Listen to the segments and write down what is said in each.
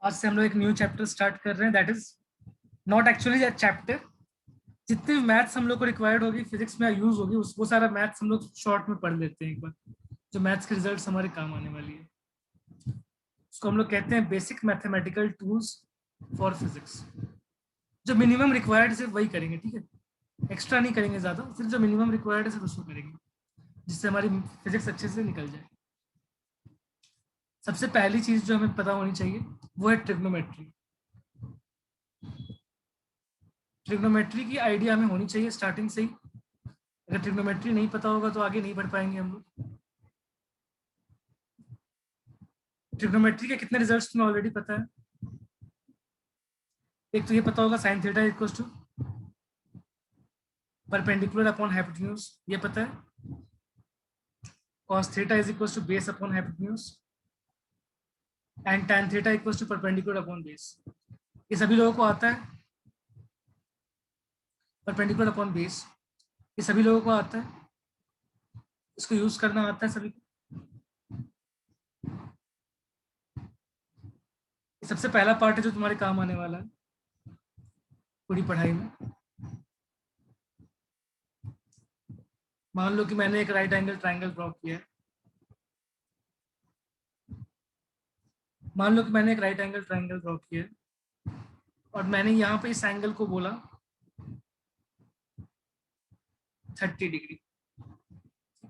आज से हम लोग एक न्यू चैप्टर स्टार्ट कर रहे हैं, that is not actually a chapter. जितने भी मैथ्स हम लोग को रिक्वायर्ड होगी फिजिक्स में यूज होगी वो सारा मैथ्स हम लोग शॉर्ट में पढ़ लेते हैं एक बार, जो मैथ्स के रिजल्ट्स हमारे काम आने वाली है। उसको हम लोग कहते हैं basic mathematical tools for physics. जो मिनिमम रिक्वायर्ड सिर्फ वही करेंगे, ठीक है, एक्स्ट्रा नहीं करेंगे ज्यादा, सिर्फ जो मिनिमम रिक्वायर्ड है सिर्फ उसको करेंगे, जिससे हमारी फिजिक्स अच्छे से निकल जाए। सबसे पहली चीज जो हमें पता होनी चाहिए वो है ट्रिग्नोमेट्री। ट्रिग्नोमेट्री की आइडिया हमें होनी चाहिए स्टार्टिंग से ही। अगर ट्रिग्नोमेट्री नहीं पता होगा तो आगे नहीं बढ़ पाएंगे हम लोग। ट्रिग्नोमेट्री के कितने रिजल्ट्स तुम्हें ऑलरेडी पता है? एक तो ये पता होगा sine theta equals to perpendicular upon hypotenuse, ये पता है। Cos theta is equals to base upon hypotenuse and tan theta equals to perpendicular upon base. ये सभी लोगों को आता है। परपेंडिकुलर अपॉन बेस ये सभी लोगों को आता है, इसको यूज करना आता है सभी को। सबसे पहला पार्ट है जो तुम्हारे काम आने वाला है पूरी पढ़ाई में। मान लो कि मैंने एक राइट एंगल ट्राइंगल ड्रॉ किया है। मान लो कि मैंने एक राइट एंगल ट्राइंगल ड्रॉ किया है और मैंने यहाँ पे इस एंगल को बोला 30 डिग्री।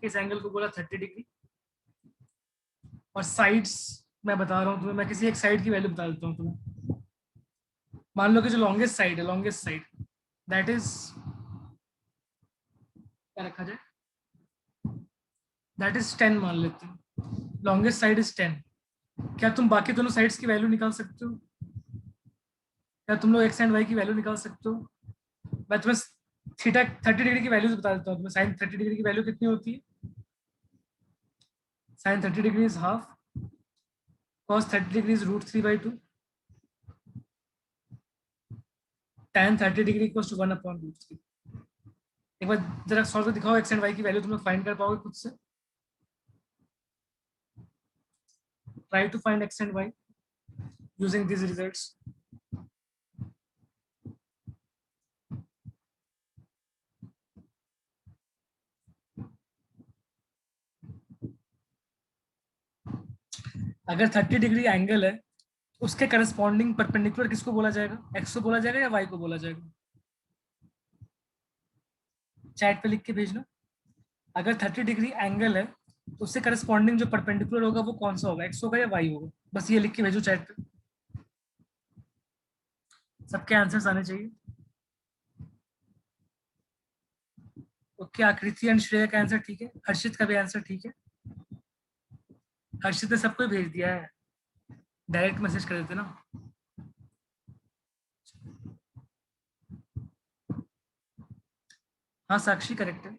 इस एंगल को बोला 30 डिग्री और साइड्स मैं बता रहा हूँ तुम्हें, मैं किसी एक साइड की वैल्यू बता देता हूँ तुम्हें। मान लो कि जो लॉन्गेस्ट साइड है, लॉन्गेस्ट साइड दैट इज, क्या रखा जाए, दैट इज 10 मान लेते हैं। Longest side is 10। क्या तुम बाकी दोनों साइड्स की वैल्यू निकाल सकते हो? क्या तुम लोग एक्स एंड वाई की वैल्यू निकाल सकते हो? मैं तुम्हें थीटा 30 डिग्री की वैल्यू बता देता हूँ तुम्हें। साइन 30 डिग्री की वैल्यू कितनी होती है? Sine 30 degree is half, cos 30 degree is √3/2, tan 30 degree equals to 1/√3। एक बार जरा सॉल्व कर दिखाओ, एक्स एंड वाई की वैल्यू तुम लोग फाइंड कर पाओगे खुद से? Try to find x and y using these results. अगर 30 डिग्री एंगल है उसके करस्पॉन्डिंग परपेंडिकुलर किसको बोला जाएगा? एक्स को बोला जाएगा या वाई को बोला जाएगा? चैट पे लिख के भेजना। अगर 30 डिग्री एंगल है तो उससे करस्पॉन्डिंग जो परपेंडिकुलर होगा वो कौन सा होगा, एक्स होगा या वाई होगा? बस ये लिख के भेजो चैट पे। सबके आंसर्स आने चाहिए। ओके, आकृति एंड श्रेया का आंसर ठीक है, हर्षित का भी आंसर ठीक है। हर्षित ने सबको भेज दिया है, डायरेक्ट मैसेज कर देते ना। हाँ साक्षी करेक्ट है।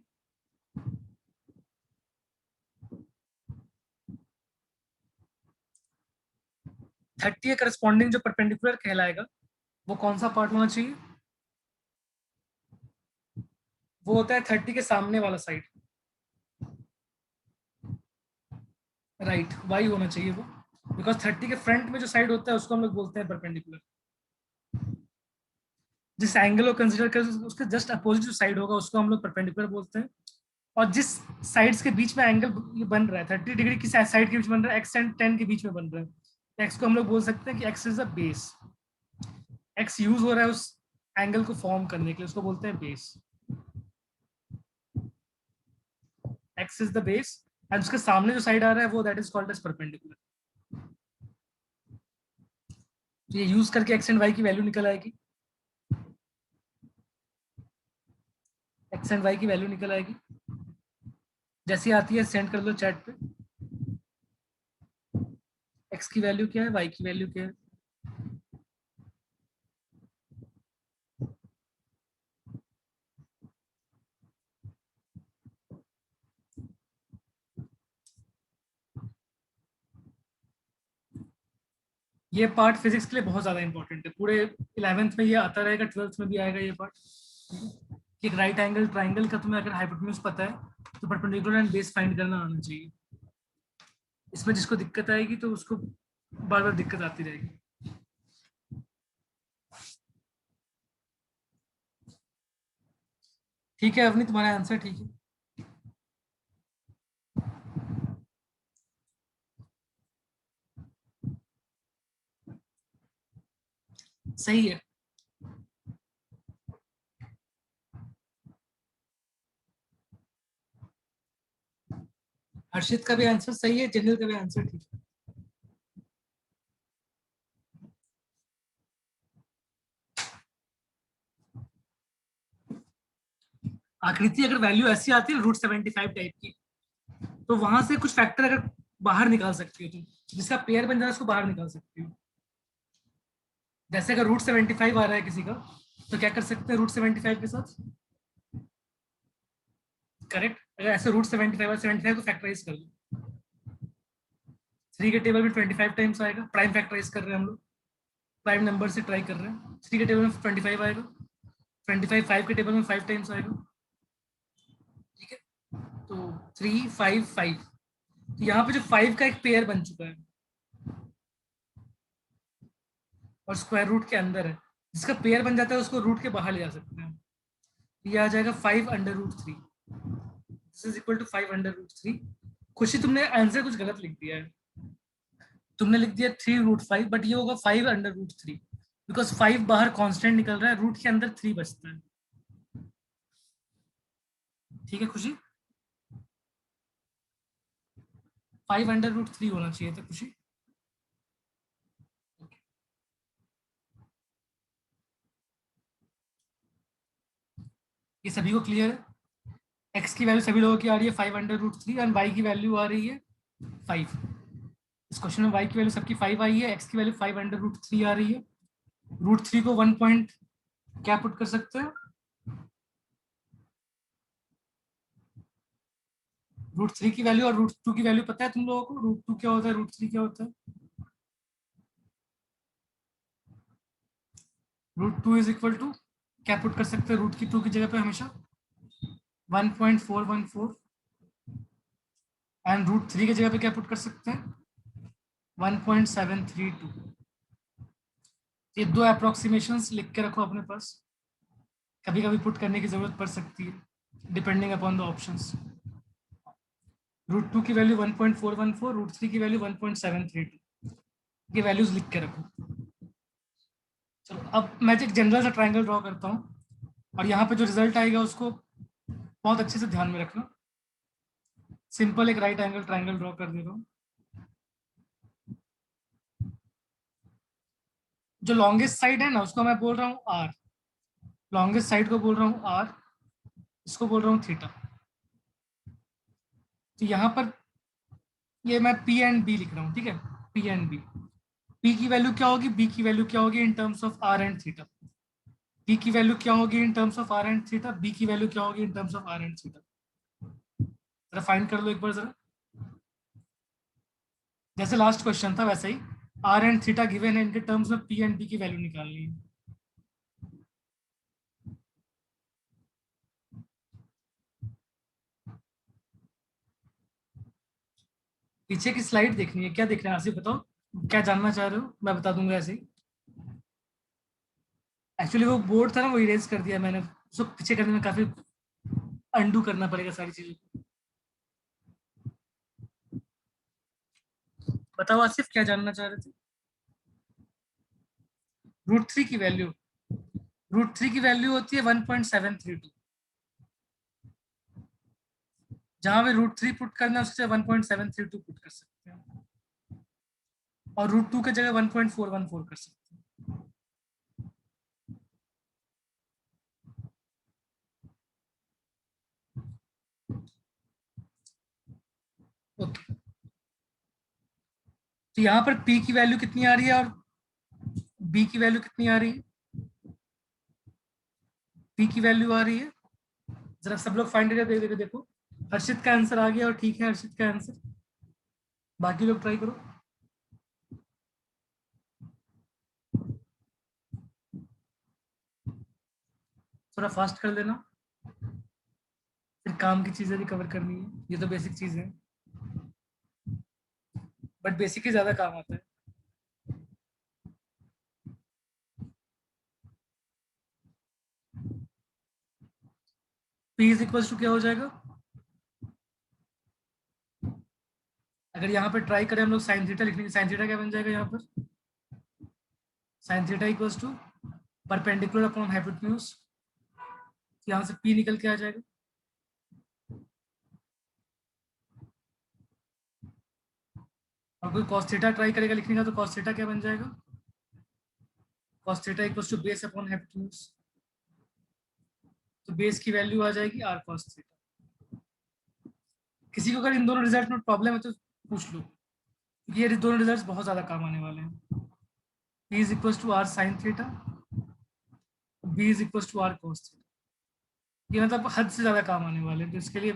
30 के करस्पॉन्डिंग जो परपेंडिकुलर कहलाएगा वो कौन सा पार्ट होना चाहिए? वो होता है 30 के सामने वाला साइड, राइट, वाई होना चाहिए वो। बिकॉज 30 के फ्रंट में जो साइड होता है उसको हम लोग बोलते हैं परपेंडिकुलर। जिस एंगल को कंसिडर कर उसके जस्ट अपोजिट जो साइड होगा उसको हम लोग परपेंडिकुलर बोलते हैं। और जिस साइड्स के बीच में एंगल ये बन रहा है 30 डिग्री की साइड के बीच बन रहा है, एक्स एंड 10 के बीच में बन रहा है, एक्स को हम लोग बोल सकते हैं कि x is a base. X use हो रहा है उस एंगल को फॉर्म करने के लिए, उसको बोलते हैं base. X is the base and उसके सामने जो साइड आ रहा है वो that is called as perpendicular. तो ये यूज करके एक्स एंड वाई की वैल्यू निकल आएगी। एक्स एंड वाई की वैल्यू निकल आएगी, जैसी आती है सेंड कर लो चैट पे। एक्स की वैल्यू क्या है, वाई की वैल्यू क्या है? ये पार्ट फिजिक्स के लिए बहुत ज्यादा इंपॉर्टेंट है। पूरे 11th में ये आता रहेगा, 12th में भी आएगा ये पार्ट। कि एक राइट एंगल ट्राइंगल का तुम्हें अगर हाइपोटेन्यूज पता है तो परपेंडिकुलर एंड बेस फाइंड करना आना चाहिए। इसमें जिसको दिक्कत आएगी तो उसको बार बार दिक्कत आती रहेगी। ठीक है अवनी, तुम्हारा आंसर ठीक है। सही है। हर्षित का भी आंसर सही है, जिनिल का भी आंसर ठीक है। आकृति अगर वैल्यू ऐसी आती है √75 टाइप की, तो वहां से कुछ फैक्टर अगर बाहर निकाल सकती हो तुम, जिसका पेयर बन जाए उसको बाहर निकाल सकती हो। जैसे अगर √75 आ रहा है किसी का, तो क्या कर सकते हैं √75 के साथ? करेक्ट, अगर ऐसे √75 और 75 को फैक्टराइज कर लो, 3 के टेबल में 25 टाइम्स आएगा। प्राइम फैक्टराइज कर रहे हैं हम लोग, प्राइम नंबर से ट्राई कर रहे हैं। 3 के टेबल में 25 आएगा, 25 5 के टेबल में 5 टाइम्स आएगा। ठीक है, तो 3 5 5, तो यहाँ पे जो 5 का एक पेयर बन चुका है और स्क्वायर रूट के अंदर है, जिसका पेयर बन जाता है उसको रूट के बाहर ले जा सकते हैं। ये आ जाएगा 5√3, दिस इज इक्वल टू 5√3। खुशी तुमने आंसर कुछ गलत लिख दिया है, तुमने लिख दिया 3√5, बट ये होगा 5√3, बिकॉज 5 बाहर कांस्टेंट निकल रहा है, रूट के अंदर 3 बचता है। ठीक है खुशी, 5√3 होना चाहिए था खुशी। ये सभी को क्लियर है? एक्स की वैल्यू सभी लोगों की आ रही है 5√3 एंड वाई की वैल्यू आ रही है 5। इस क्वेश्चन में वाई की वैल्यू सबकी 5 आई है, एक्स की वैल्यू 5√3 आ रही है। √3 को 1 पॉइंट क्या पुट कर सकते हैं? √3 की वैल्यू और √2 की वैल्यू पता है तुम लोगों को? √2 क्या होता है, √3 क्या होता है? √2 इज इक्वल टू क्या पुट कर सकते हैं रूट की 2 की जगह पे हमेशा? 1.414। एंड √3 की जगह पे क्या पुट कर सकते हैं? 1.732। ये दो अप्रोक्सीमेशंस लिख के रखो अपने पास, कभी कभी पुट करने की जरूरत पड़ सकती है डिपेंडिंग अपॉन द ऑप्शंस। √2 की वैल्यू 1.414, √3 की वैल्यू 1.732। ये वैल्यूज लिख के रखो। चलो अब मैं एक जनरल सा ट्राइंगल ड्रॉ करता हूँ, और यहाँ पे जो रिजल्ट आएगा उसको बहुत अच्छे से ध्यान में रखना। सिंपल एक राइट एंगल ट्राइंगल ड्रॉ कर दे रहा हूँ। जो लॉन्गेस्ट साइड है ना उसको मैं बोल रहा हूँ आर, लॉन्गेस्ट साइड को बोल रहा हूँ आर, इसको बोल रहा हूँ थीटा। तो यहाँ पर ये मैं पी एंड बी लिख रहा हूँ, ठीक है, पी एंड बी। पी की वैल्यू क्या होगी, बी की वैल्यू क्या होगी in terms of R and theta? P की वैल्यू क्या होगी in terms of R and theta, B की वैल्यू क्या होगी in terms of R and theta? जरा फाइंड कर लो एक बार जरा। जैसे लास्ट क्वेश्चन था वैसे ही आर एंड थीटा गिवन है, इनके टर्म्स में पी एंड बी की वैल्यू निकालनी है। पीछे की स्लाइड देखनी है, क्या देखना है आसिफ बताओ, क्या जानना चाह रहे हो, मैं बता दूंगा ऐसे ही। एक्चुअली वो बोर्ड था ना, वो इरेज कर दिया मैंने, उसको पीछे करने में काफी अंडू करना पड़ेगा सारी चीजें। बताओ आसिफ क्या जानना चाह रहे थे? √3 की वैल्यू, √3 की वैल्यू होती है 1.732। जहां पे √3 पुट करना है उससे 1.732 पुट कर सकते हैं, और √2 की जगह 1.414 कर सकते हैं। ओके, तो यहाँ पर P की वैल्यू कितनी आ रही है और B की वैल्यू कितनी आ रही है? P की वैल्यू आ रही है, जरा सब लोग फाइंड करके देखो देखो। हर्षित का आंसर आ गया और ठीक है हर्षित का आंसर, बाकी लोग ट्राई करो। थोड़ा फास्ट कर देना, फिर काम की चीजें भी कवर करनी है, ये तो बेसिक चीज है, बट बेसिक ही ज्यादा काम आता है। P इज इक्वल टू क्या हो जाएगा, अगर यहाँ पर ट्राई करें हम लोग साइन थीटा लिखने की, साइन थीटा क्या बन जाएगा यहाँ पर, sine theta equals to perpendicular upon hypotenuse, यहाँ से P निकल के आ जाएगा। और कोई cos थीटा ट्राई करेगा लिखने का तो cos थीटा क्या बन जाएगा, cos theta equals to base upon hypotenuse, तो बेस की वैल्यू आ जाएगी r cos थीटा। किसी को अगर इन दोनों रिजल्ट में प्रॉब्लम है तो पूछ लो, क्योंकि ये दोनों रिजल्ट्स बहुत ज्यादा काम आने वाले हैं। P is equals to r sin theta, B is equals to r cos theta, ये मतलब हद से ज्यादा काम आने वाले हैं, तो इसके लिए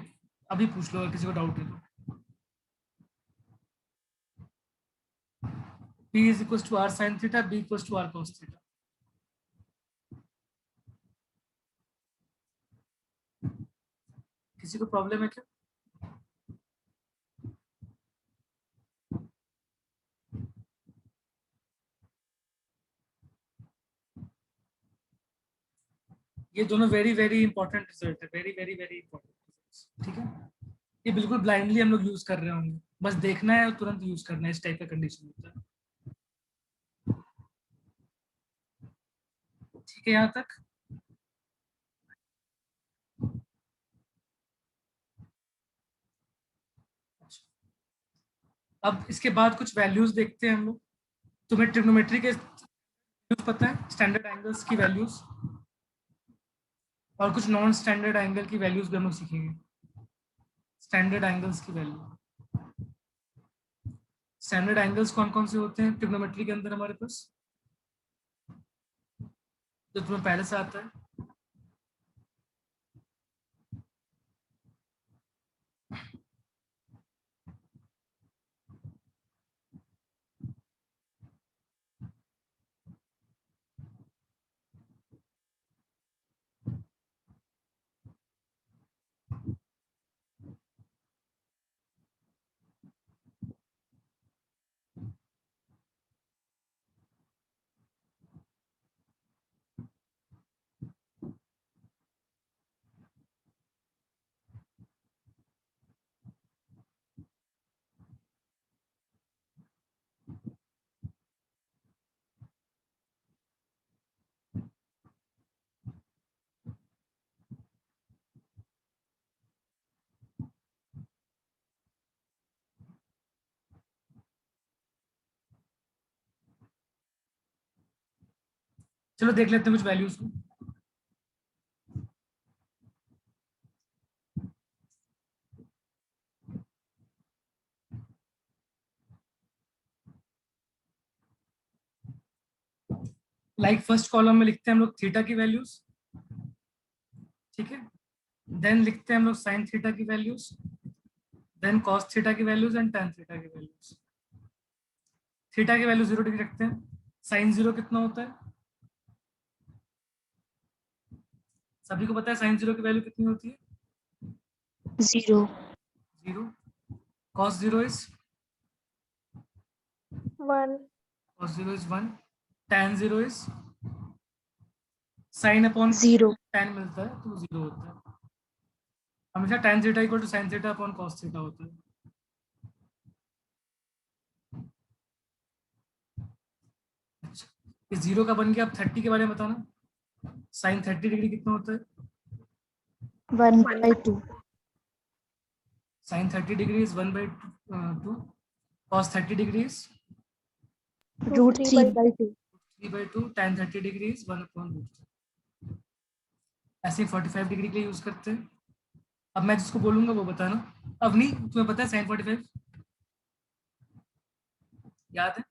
अभी पूछ लो अगर किसी को डाउट है तो। P is equals to r sin theta, B equals to r cos theta. किसी को प्रॉब्लम है क्या? ये दोनों वेरी वेरी इंपॉर्टेंट रिजल्ट है, वेरी वेरी वेरी इंपॉर्टेंट, ठीक है। ये बिल्कुल ब्लाइंडली हम लोग यूज कर रहे होंगे, बस देखना है और तुरंत यूज करना है, इस टाइप का कंडीशन होता है, ठीक है यहाँ तक। अब इसके बाद कुछ वैल्यूज देखते हैं हम लोग। तुम्हें ट्रिग्नोमेट्री के वैल्यूज पता है, स्टैंडर्ड एंगल्स की वैल्यूज, और कुछ नॉन स्टैंडर्ड एंगल की वैल्यूज भी हम लोग सीखेंगे। स्टैंडर्ड एंगल्स की वैल्यू, स्टैंडर्ड एंगल्स कौन कौन से होते हैं ट्रिग्नोमेट्री के अंदर हमारे पास, जो तुम्हें पहले से आता है। चलो देख लेते हैं कुछ वैल्यूज को। लाइक फर्स्ट कॉलम में लिखते हैं हम लोग थीटा की वैल्यूज, ठीक है। देन लिखते हैं हम लोग साइन थीटा की वैल्यूज, देन कॉस थीटा की वैल्यूज एंड tan थीटा की वैल्यूज। थीटा की वैल्यू 0 डिग्री रखते हैं। साइन 0 कितना होता है, सभी को पता है साइन 0 की वैल्यू कितनी होती है, 0. 0। Cos 0 is 1. Cos 0 is 1। tan 0 is sine upon 0. tan मिलता है तो 0 होता है। हमेशा tan theta equal to sine theta upon cos theta होता है। अच्छा, इस 0 का बन गया। अब 30 के बारे में बताना, साइन 30 डिग्री कितना होता है, 1/2. sin 30 degree is 1/2, cos 30 degree is Root 3/2. 3/2, tan 30 degree is 1/√3। ऐसे ही 45 डिग्री के लिए यूज करते हैं। अब मैं जिसको बोलूंगा वो बताना। अवनी तुम्हें पता है साइन 45 याद है,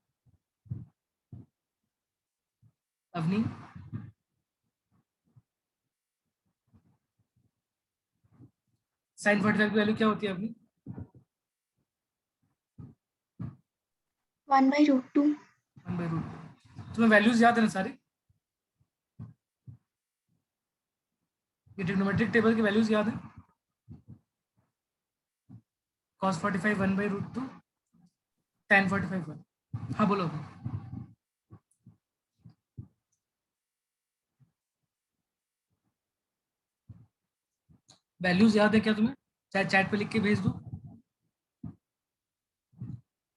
अवनी? साइन 45 की वैल्यू क्या होती है अवनी? 1/√2. 1/√2। तुम्हें वैल्यूज याद है ना सारी, ये ट्रिग्नोमेट्रिक टेबल की वैल्यूज याद है, cos 45 1/√2, tan 45 1। हाँ बोलो अभी। वैल्यूज याद है क्या तुम्हें? चाहे चैट पे लिख के भेज दूं।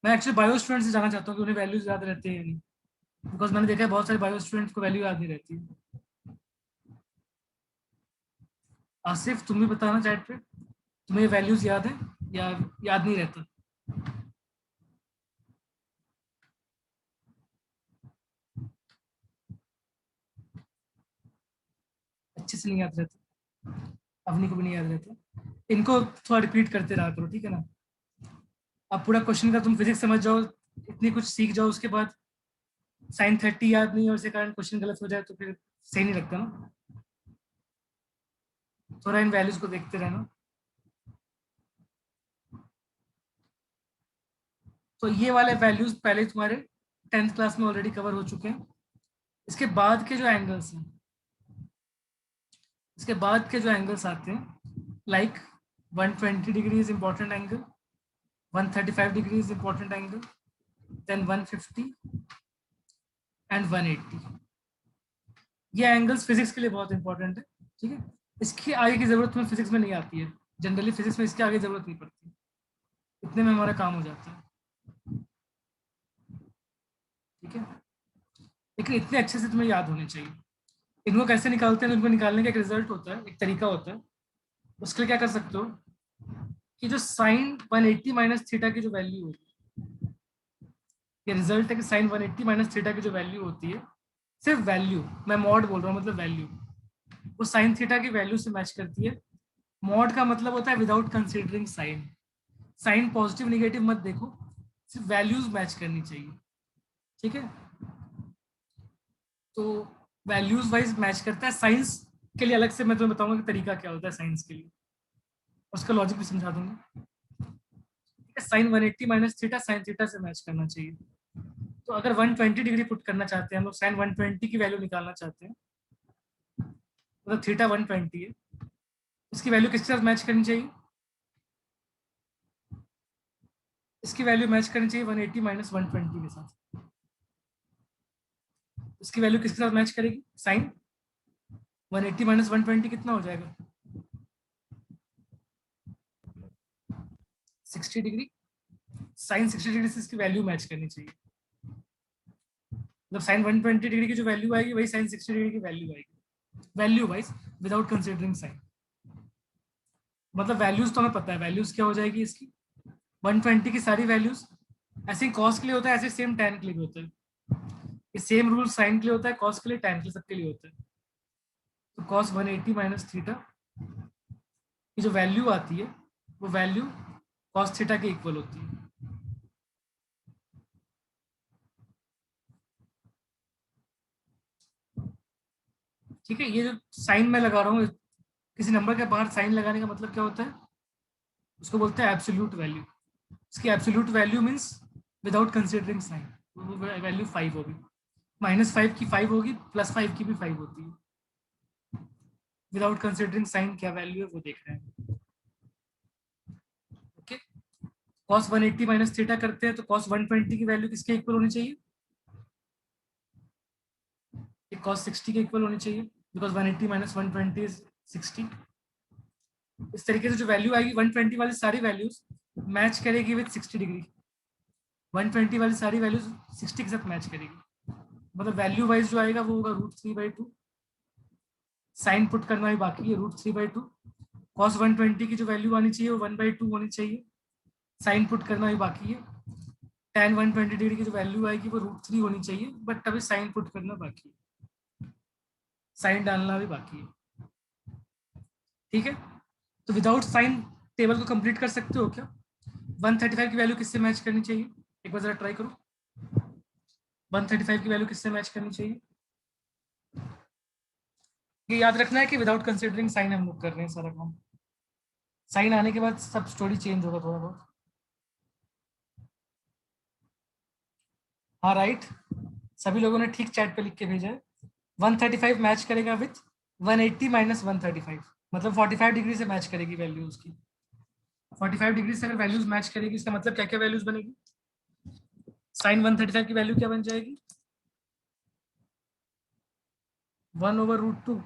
मैं एक्चुअली बायो स्टूडेंट से जाना चाहता हूँ कि उन्हें वैल्यूज याद रहते हैं या नहीं, बिकॉज मैंने देखा है बहुत सारे बायो स्टूडेंट्स को वैल्यू याद नहीं रहती है। आसिफ तुम भी बताना चैट पे, तुम्हें वैल्यूज याद है या याद नहीं रहता? अच्छे से नहीं याद रहता, अवनी को भी नहीं याद रहता। इनको थोड़ा रिपीट करते रहा करो, ठीक है ना? अब पूरा क्वेश्चन का तुम फिजिक्स समझ जाओ, इतनी कुछ सीख जाओ, उसके बाद साइन 30 याद नहीं और उसके कारण क्वेश्चन गलत हो जाए तो फिर सही नहीं लगता ना। थोड़ा इन वैल्यूज को देखते रहना। तो ये वाले वैल्यूज पहले तुम्हारे 10th क्लास में ऑलरेडी कवर हो चुके हैं। इसके बाद के जो एंगल्स हैं, इसके बाद के जो एंगल्स आते हैं, like 120 degree is important angle, 135 degree is important angle, then 150 and 180। ये एंगल्स फिजिक्स के लिए बहुत इंपॉर्टेंट है, ठीक है? इसकी आगे की जरूरत तुम्हें फिजिक्स में नहीं आती है, जनरली फिजिक्स में इसकी आगे जरूरत नहीं पड़ती, इतने में हमारा काम हो जाता है, ठीक है? लेकिन इतने अच्छे से तुम्हें याद होने चाहिए। इनको कैसे निकालते हैं? इनको निकालने का एक रिजल्ट होता है, एक तरीका होता है। उसके लिए क्या कर सकते हो कि जो साइन 180 माइनस थीटा की जो वैल्यू होती है, ये रिजल्ट है कि साइन 180 माइनस थीटा की जो वैल्यू होती है, सिर्फ वैल्यू, मैं मॉड बोल रहा हूँ मतलब वैल्यू, वो साइन थीटा की वैल्यू से मैच करती है। मॉड का मतलब होता है without considering sign. Sign positive negative मत देखो, सिर्फ वैल्यूज मैच करनी चाहिए, ठीक है? तो वैल्यूज वाइज मैच करता है। साइंस के लिए अलग से मैं तुम्हें बताऊंगा कि तरीका क्या होता है साइंस के लिए, उसका लॉजिक भी समझा दूंगा। Sine 180 minus theta sine theta से मैच करना चाहिए। तो अगर 120 डिग्री पुट करना चाहते हैं हम लोग, साइन 120 की वैल्यू निकालना चाहते हैं, मतलब थीटा 120 है, इसकी वैल्यू किसके साथ मैच करनी चाहिए? इसकी वैल्यू मैच करनी चाहिए 180 माइनस 120 के साथ। इसकी वैल्यू किसके साथ मैच करेगी? साइन 180 माइनस 120 कितना हो जाएगा? 60 डिग्री। साइन 60 डिग्री से इसकी वैल्यू मैच करनी चाहिए, मतलब साइन 120 डिग्री की जो वैल्यू आएगी वही साइन 60 डिग्री की वैल्यू आएगी, value wise without considering sign. मतलब वैल्यूज तो हमें पता है, वैल्यूज क्या हो जाएगी इसकी 120 की सारी वैल्यूज। ऐसे ही कॉस के लिए होता है, ऐसे सेम टैन के लिए भी होता है। ये सेम रूल साइन के लिए होता है, कॉस के लिए, टैन के लिए, सबके लिए होता है। तो कॉस 180 माइनस थीटा की जो वैल्यू आती है वो वैल्यू कॉस थीटा के इक्वल होती है। ठीक है? ये जो साइन मैं लगा रहा हूँ, किसी नंबर के बाहर साइन लगाने का मतलब क्या होता है? उसको बोलते हैं एब्सोल्यूट वैल्यू। इसकी absolute value means without considering sign, value 5 होगी, -5 की 5 होगी, +5 की भी 5 होती है। विदाउट कंसिडरिंग साइन क्या वैल्यू है वो देख रहे हैं, ओके? कॉस 180 माइनस थीटा करते हैं तो कॉस 120 की वैल्यू किसके इक्वल होनी चाहिए? ये कॉस 60 के इक्वल होनी चाहिए, बिकॉज 180 माइनस 120 इज 60। इस तरीके से जो वैल्यू आएगी 120 वाली सारी वैल्यूज मैच करेगी विद 60 डिग्री, 120 वाली सारी वैल्यूज 60 के साथ मैच करेगी। मतलब वैल्यू वाइज जो आएगा वो होगा √3/2। साइन पुट करना भी बाकी है, √3/2। कॉस 120 की जो वैल्यू आनी चाहिए वो 1/2 होनी चाहिए, साइन पुट करना भी बाकी है। tan 120 डिग्री की जो वैल्यू आएगी वो √3 होनी चाहिए, बट अभी साइन पुट करना बाकी है, साइन डालना भी बाकी है, ठीक है? तो विदाउट साइन टेबल को कंप्लीट कर सकते हो क्या? 135 की वैल्यू किससे मैच करनी चाहिए? एक बार जरा ट्राई करो, 135 की वैल्यू किससे मैच करनी चाहिए? ये याद रखना है कि विदाउट कंसिडरिंग साइन हम लोग कर रहे हैं सारा काम। साइन आने के बाद सब स्टोरी चेंज होगा थोड़ा बहुत। हाँ राइट, सभी लोगों ने ठीक चैट पे लिख के भेजा है। 135 मैच करेगा विथ 180 माइनस 135, मतलब 45 डिग्री से मैच करेगी वैल्यू उसकी। 45 डिग्री से अगर वैल्यूज मैच करेगी, इसका मतलब क्या क्या वैल्यूज बनेगी? साइन 135 की वैल्यू क्या बन जाएगी? 1/√2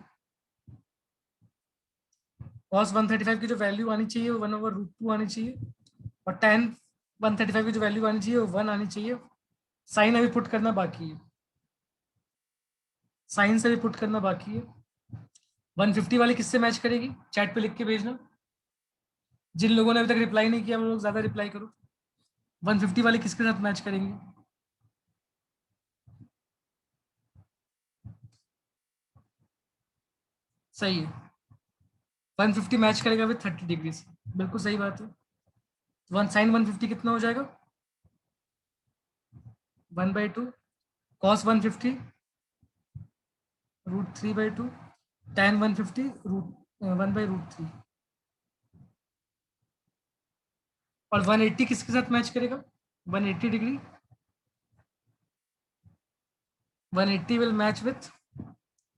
cos 135 की जो वैल्यू आनी चाहिए वो 1/√2 आनी चाहिए, और tan 135 की जो वैल्यू आनी चाहिए वो 1 आनी चाहिए। साइन अभी पुट करना बाकी है, साइन से भी पुट करना बाकी है। 150 वाली किससे मैच करेगी, चैट पे लिख के भेजना। जिन लोगों ने अभी तक रिप्लाई नहीं किया वो लोग ज्यादा रिप्लाई करो। 150 वाली किसके साथ मैच करेंगे? सही है, 150 मैच करेगा विद 30 डिग्री से, बिल्कुल सही बात है। वन साइन 150 कितना हो जाएगा, 1/2 cos 150 √3/2 tan 150 1/√3। और 180 किसके साथ मैच करेगा, 180 degree, 180 will match with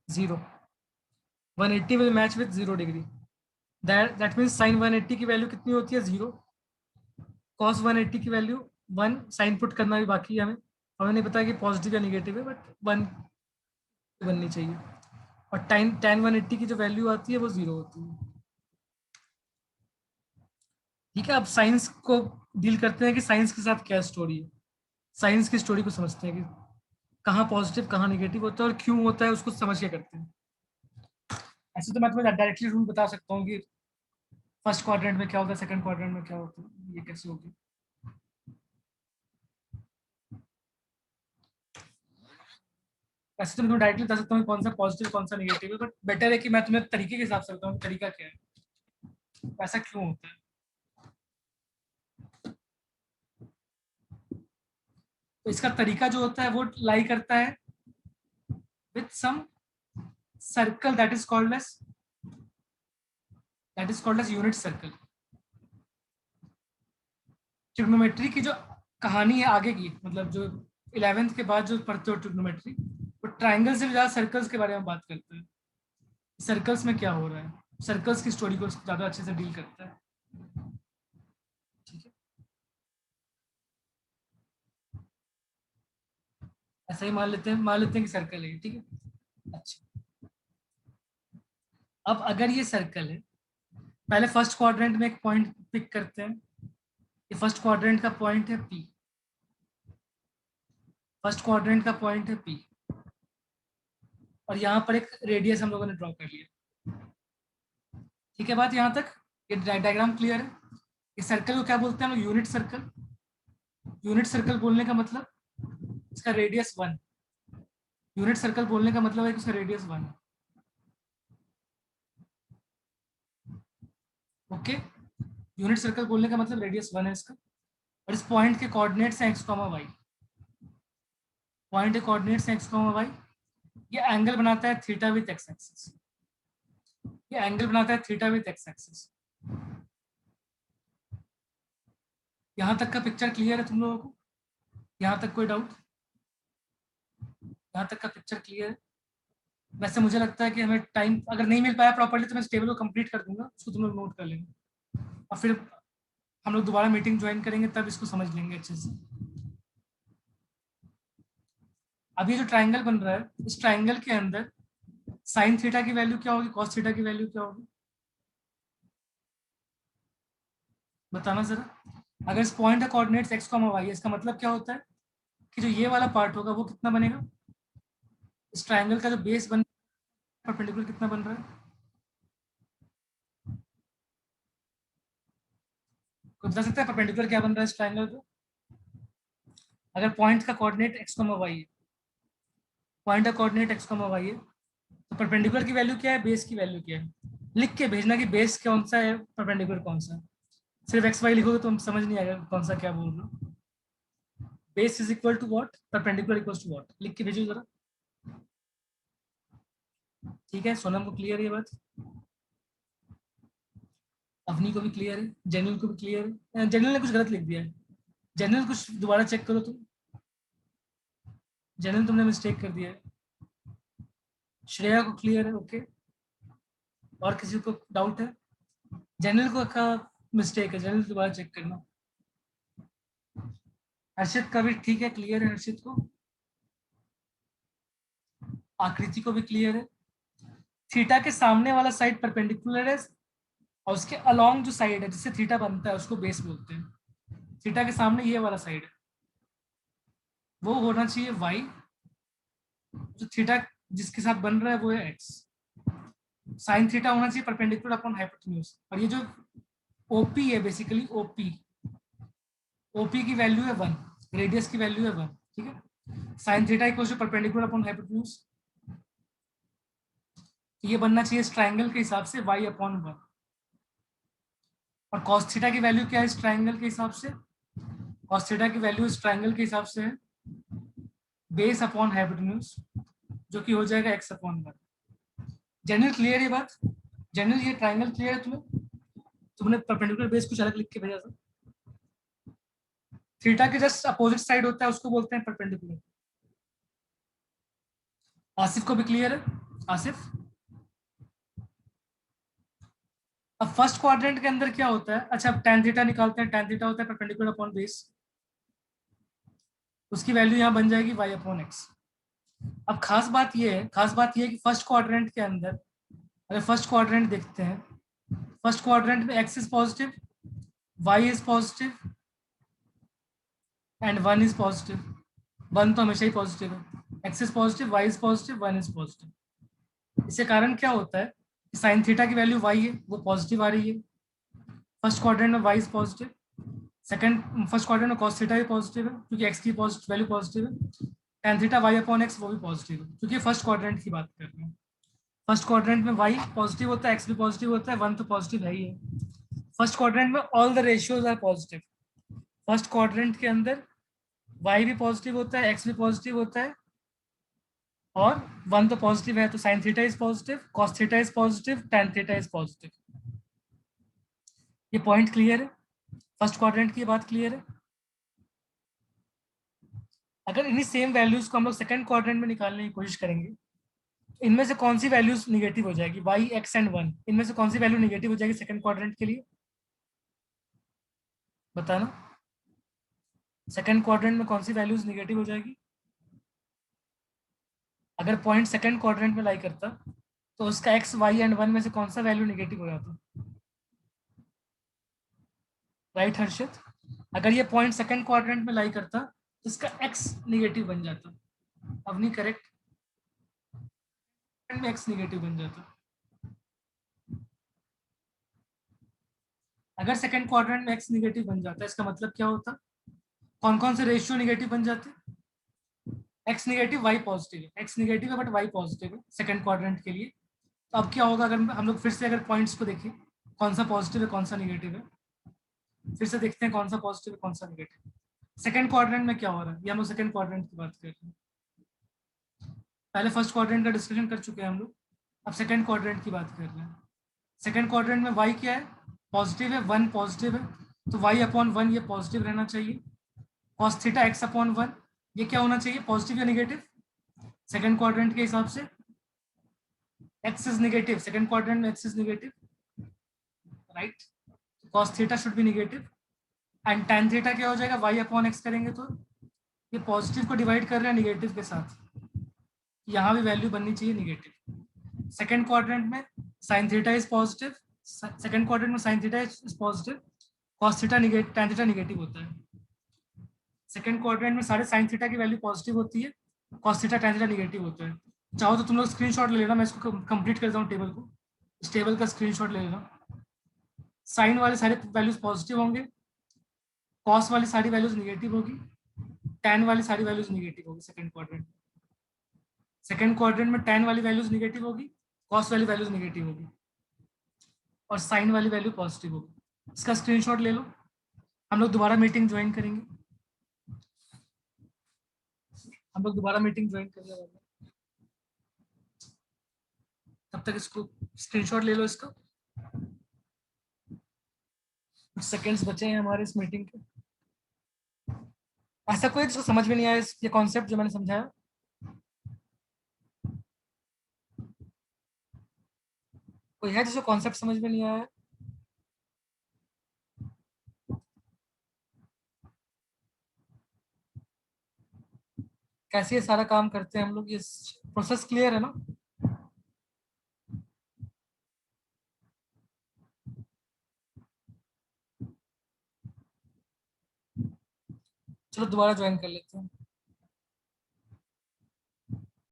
0, 180 will match with 0 degree. That means sign 180 की वैल्यू कितनी होती है, 0। cos 180 की वैल्यू 1, साइन पुट करना भी बाकी है हमें, हमें नहीं पता कि पॉजिटिव या निगेटिव है, बट 1 बननी चाहिए। और tan 180 की जो वैल्यू आती है वो 0 होती है। ठीक है, अब साइंस को डील करते हैं कि साइंस के साथ क्या स्टोरी है। साइंस की स्टोरी को समझते हैं कि कहाँ पॉजिटिव कहाँ निगेटिव होता है और क्यों होता है, उसको समझ के करते हैं। ऐसे तो मैं तुम्हें डायरेक्टली रूल बता सकता हूँ कि फर्स्ट क्वाड्रेंट में क्या होता है, सेकंड क्वाड्रेंट में क्या होता है, ये कैसे होगी। ऐसे तो मैं तुम्हें डायरेक्टली बता सकता हूँ कौन सा पॉजिटिव कौन सा निगेटिव है, बट बेटर है कि मैं तुम्हें तरीके के हिसाब से बताऊँ तरीका क्या है, ऐसा क्यों होता है। तो इसका तरीका जो होता है वो लाई करता है with some circle that is called as unit circle. Trigonometry की जो कहानी है आगे की, मतलब जो 11th के बाद जो पढ़ते हो ट्रिग्नोमेट्री, वो ट्राइंगल से भी ज्यादा सर्कल्स के बारे में बात करते हैं। सर्कल्स में क्या हो रहा है, सर्कल्स की स्टोरी को ज्यादा अच्छे से डील करता है। ठीक है, ऐसा ही मान लेते हैं कि सर्कल है, ठीक है। अच्छा, अब अगर ये सर्कल है, पहले फर्स्ट क्वाड्रेंट में एक पॉइंट पिक करते हैं। ये फर्स्ट क्वाड्रेंट का पॉइंट है पी, फर्स्ट क्वाड्रेंट का पॉइंट है पी, और यहाँ पर एक रेडियस हम लोगों ने ड्रॉ कर लिया। ठीक है, बात यहाँ तक, ये डायग्राम क्लियर है। इस सर्कल को क्या बोलते हैं हम लोग, यूनिट सर्कल। यूनिट सर्कल बोलने का मतलब इसका रेडियस 1, यूनिट सर्कल बोलने का मतलब है कि उसका रेडियस 1। ओके, यूनिट सर्कल बोलने का मतलब रेडियस 1 है इसका। और इस पॉइंट के कोऑर्डिनेट्स हैं x, y। पॉइंट के कोऑर्डिनेट्स हैं x, y। ये एंगल बनाता है थीटा विद एक्स एक्सिस, ये एंगल बनाता है थीटा विद एक्स एक्सिस। यहाँ तक का पिक्चर क्लियर है तुम लोगों को, यहाँ तक कोई डाउट, यहाँ तक का पिक्चर क्लियर है। वैसे मुझे लगता है कि हमें टाइम अगर नहीं मिल पाया प्रॉपर्ली तो मैं इस टेबल को कंप्लीट कर दूंगा, उसको तुम लोग नोट कर लेंगे, और फिर हम लोग दोबारा मीटिंग ज्वाइन करेंगे तब इसको समझ लेंगे अच्छे से। अब ये जो ट्राइंगल बन रहा है, इस ट्राइंगल के अंदर साइन थीटा की वैल्यू क्या होगी, कॉस थीटा की वैल्यू क्या होगी, बताना जरा। अगर इस पॉइंट का कोऑर्डिनेट्स एक्स कॉमा वाई है, इसका मतलब क्या होता है कि जो ये वाला पार्ट होगा वो कितना बनेगा, इस ट्राइंगल का जो बेस बन परपेंडिकुलर कितना बन रहा है, कोई बता सकता है परपेंडिकुलर क्या बन रहा है इस ट्राइंगल को। अगर पॉइंट का कोऑर्डिनेट एक्स कॉमा वाई है, पॉइंट का कोऑर्डिनेट एक्स कॉमा वाई है, तो परपेंडिकुलर की वैल्यू क्या है, बेस की वैल्यू क्या है। लिख के भेजना कि बेस कौन सा है, परपेंडिकुलर कौन सा है। सिर्फ एक्स वाई लिखोगे तो हम समझ नहीं आएगा कौन सा क्या बोल रहा हूँ। Base is equal to what, perpendicular equal to what, लिख के भेजो जरा। ठीक है, सोनम को क्लियर है ये बात, अवनी को भी क्लियर है, जेनुअल को भी क्लियर है। जेनुअल ने कुछ गलत लिख दिया है, जेनुअल कुछ दोबारा चेक करो तुम, जेनुअल तुमने मिस्टेक कर दिया है। श्रेया को क्लियर है, ओके। और किसी को डाउट है, जेनुअल को का मिस्टेक है, जेनुअल दोबारा चेक करना। हर्षित का भी ठीक है, क्लियर है हर्षित को, आकृति को भी क्लियर है। थीटा के सामने वाला साइड परपेंडिकुलर है और उसके अलोंग जो साइड है जिससे थीटा बनता है उसको बेस बोलते हैं। थीटा के सामने ये वाला साइड है वो होना चाहिए y, जो थीटा जिसके साथ बन रहा है वो है x। साइन थीटा होना चाहिए परपेंडिकुलर अपॉन हाइपोटेन्यूज। और ये जो ओपी है बेसिकली ओपी की वैल्यू है 1, रेडियस की वैल्यू है 1, ठीक है। Sine theta equal to perpendicular upon hypotenuse, तो ये बनना चाहिए इस ट्राइंगल के हिसाब से y अपॉन 1। और कॉस थीटा की वैल्यू क्या है इस ट्राइंगल के हिसाब से? कॉस थीटा की वैल्यू इस ट्राइंगल के हिसाब से है बेस अपॉन हाइपोटेन्यूज, जो कि हो जाएगा x अपॉन 1। जनरल क्लियर ये बात? जनरल ये ट्राइंगल क्लियर है तुम्हें? तुमने परपेंडिकुलर बेस कुछ अलग लिख के भेजा था। थीटा के जस्ट अपोजिट साइड होता है उसको बोलते हैं परपेंडिकुलर। आसिफ को भी क्लियर है? आसिफ, अब फर्स्ट क्वाड्रेंट के अंदर क्या होता है? अच्छा, अब tan थीटा निकालते हैं। tan थीटा होता है परपेंडिकुलर अपॉन बेस, उसकी वैल्यू यहाँ बन जाएगी y अपॉन एक्स। अब खास बात ये है कि फर्स्ट क्वाड्रेंट के अंदर अगर फर्स्ट क्वाड्रेंट देखते हैं, फर्स्ट क्वाड्रेंट में x is positive, y is positive and 1 is positive. 1 तो हमेशा ही पॉजिटिव है। x is positive, y is positive, 1 is positive. इसके कारण क्या होता है कि साइन थीटा की वैल्यू y है वो पॉजिटिव आ रही है फर्स्ट क्वाड्रेंट में, y is positive. Second first quadrant में cos थीटा भी पॉजिटिव है क्योंकि x की वैल्यू पॉजिटिव है। tan theta y upon x वो भी पॉजिटिव है क्योंकि फर्स्ट क्वाड्रेंट की बात कर रहे हैं। फर्स्ट क्वाड्रेंट में y पॉजिटिव होता है, x भी पॉजिटिव होता है, 1 तो पॉजिटिव है ही है। फर्स्ट क्वाड्रेंट में all the ratios are positive. First quadrant के अंदर y भी पॉजिटिव होता है, x भी पॉजिटिव होता है और 1 तो पॉजिटिव है, तो sine theta is positive, cos theta is positive, tan theta is positive. ये पॉइंट क्लियर है? फर्स्ट क्वाड्रेंट की बात क्लियर है? अगर इन्हीं सेम वैल्यूज को हम लोग सेकंड क्वाड्रेंट में निकालने की कोशिश करेंगे, इनमें से कौन सी वैल्यूज निगेटिव हो जाएगी? y, x एंड 1, इनमें से कौन सी वैल्यू निगेटिव हो जाएगी सेकंड क्वाड्रेंट के लिए? बताना। सेकंड क्वाड्रेंट में कौन सी वैल्यूज निगेटिव हो जाएगी? अगर पॉइंट सेकंड क्वाड्रेंट में लाई करता तो उसका x, y एंड 1 में से कौन सा वैल्यू निगेटिव हो जाता? राइट हर्षित? अगर ये पॉइंट सेकंड क्वाड्रेंट में लाई करता तो इसका x निगेटिव बन जाता। अवनी करेक्ट? में x निगेटिव बन जाता। अगर सेकंड क्वाड्रेंट में x निगेटिव बन जाता इसका मतलब क्या होता? कौन कौन से रेशियो निगेटिव बन जाते? x निगेटिव, y पॉजिटिव है। x निगेटिव है बट y पॉजिटिव है सेकंड क्वाड्रेंट के लिए। तो अब क्या होगा अगर हम लोग फिर से अगर पॉइंट्स को देखें कौन सा पॉजिटिव है कौन सा निगेटिव है, फिर से देखते हैं कौन सा पॉजिटिव है कौन सा निगेटिव। सेकंड क्वाड्रेंट में क्या हो रहा है? ये हम लोग सेकंड क्वाड्रेंट की बात कर रहे हैं। पहले फर्स्ट क्वाड्रेंट का डिस्कशन कर चुके हैं हम लोग, अब सेकंड क्वाड्रेंट की बात कर रहे हैं। सेकंड क्वाड्रेंट में y क्या है? पॉजिटिव है, 1 पॉजिटिव है, तो y अपॉन 1 ये पॉजिटिव रहना चाहिए। cos थीटा x अपॉन 1 ये क्या होना चाहिए? पॉजिटिव या निगेटिव? सेकंड क्वाड्रेंट के हिसाब से x is negative, second quadrant में x is negative, right? cos theta should be negative and tan theta क्या हो जाएगा? y अपॉन x करेंगे तो ये पॉजिटिव को डिवाइड कर रहे हैं निगेटिव के साथ, यहाँ भी वैल्यू बननी चाहिए निगेटिव। सेकंड क्वाड्रेंट में sin theta is positive, second quadrant में sin theta is positive, cos theta negative, tan theta negative होता है। सेकंड क्वाड्रेंट में सारे sin थीटा की वैल्यू पॉजिटिव होती है, cos theta tan theta negative होता है। चाहो तो तुम लोग स्क्रीनशॉट ले लेना, मैं इसको कंप्लीट कर देता हूँ टेबल को। इस टेबल का स्क्रीनशॉट ले लेना। साइन वाले सारे वैल्यूज पॉजिटिव होंगे, कॉस वाली सारी वैल्यूज निगेटिव होगी, tan वाली सारी वैल्यूज निगेटिव होगी सेकंड क्वाड्रेंट। सेकंड क्वाड्रेंट में tan वाली वैल्यूज निगेटिव होगी, कॉस वाली वैल्यूज निगेटिव होगी और साइन वाली वैल्यू पॉजिटिव होगी। इसका स्क्रीनशॉट ले लो, हम लोग दोबारा मीटिंग ज्वाइन करेंगे। हम लोग दोबारा मीटिंग ज्वाइन करने वाले हैं, तब तक इसको स्क्रीनशॉट ले लो इसका। कुछ सेकंड्स बचे हैं हमारे इस मीटिंग के। ऐसा कोई जिसको समझ में नहीं आया ये कॉन्सेप्ट जो मैंने समझाया? कोई है जिसको कॉन्सेप्ट समझ में नहीं आया? कैसे ये सारा काम करते हैं हम लोग, ये प्रोसेस क्लियर है ना? चलो दोबारा ज्वाइन कर लेते हैं।